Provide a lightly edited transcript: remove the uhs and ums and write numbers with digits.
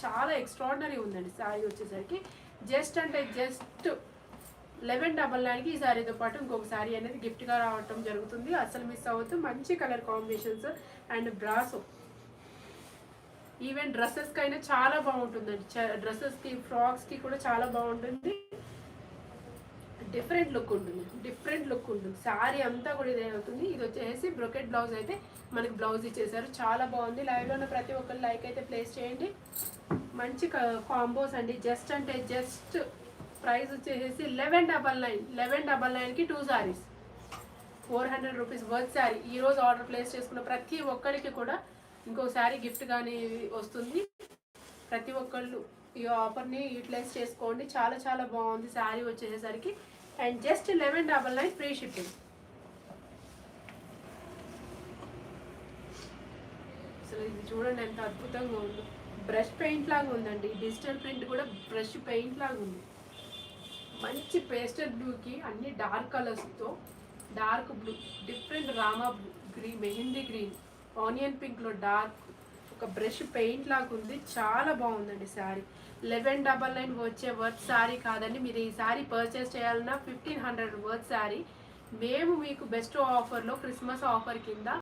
చాలా ఎక్స్ట్రాడినరీ ఉందండి శారీ వచ్చేసరికి. జస్ట్ అంటే జస్ట్ 1199కి ఈ శారీతో పాటు ఇంకొక శారీ అనేది గిఫ్ట్గా రావటం జరుగుతుంది. అసలు మిస్ అవ్వద్దు. మంచి కలర్ కాంబినేషన్స్ అండ్ బ్రాసో. ఈవెన్ డ్రెస్సెస్కి అయినా చాలా బాగుంటుందండి. డ్రెస్సెస్కి ఫ్రాక్స్కి కూడా చాలా బాగుంటుంది. డిఫరెంట్ లుక్ ఉంటుంది. శారీ అంతా కూడా ఇదే అవుతుంది. ఇది వచ్చేసి బ్రొకెట్ బ్లౌజ్ అయితే మనకి బ్లౌజ్ ఇచ్చేసారు. చాలా బాగుంది. లైవ్లో ఉన్న ప్రతి ఒక్కరు లైక్ అయితే ప్లేస్ చేయండి. మంచి కాంబోస్ అండి. జస్ట్ అంటే జస్ట్ ప్రైస్ వచ్చేసి 1199కి 2 సారీస్, 400 రూపీస్ వర్త్ శారీ. ఈరోజు ఆర్డర్ ప్లేస్ చేసుకున్న ప్రతి ఒక్కరికి కూడా ఇంకో శారీ గిఫ్ట్ కానీ వస్తుంది. ప్రతి ఒక్కళ్ళు ఈ ఆఫర్ని యూటిలైజ్ చేసుకోండి. చాలా చాలా బాగుంది శారీ వచ్చేసరికి. And just 1199 free shipping. అసలు ఇది చూడండి ఎంత అద్భుతంగా ఉందో. బ్రష్ పెయింట్ లాగా ఉందండి. డిజిటల్ ప్రింట్ కూడా బ్రష్ పెయింట్ లాగా ఉంది. మంచి పేస్టల్ బ్లూకి అన్ని డార్క్ కలర్స్తో, dark blue, different Rama blue, green, mehndi green, onion పింక్లో డార్క్, ఒక బ్రష్ పెయింట్ లాగా ఉంది. చాలా బాగుందండి శారీ. 1199 వచ్చే వర్త్ శారీ కాదండి. మీరు ఈ శారీ పర్చేస్ చేయాలన్నా 1500 వర్త్ శారీ. మేము మీకు బెస్ట్ ఆఫర్లో క్రిస్మస్ ఆఫర్ కింద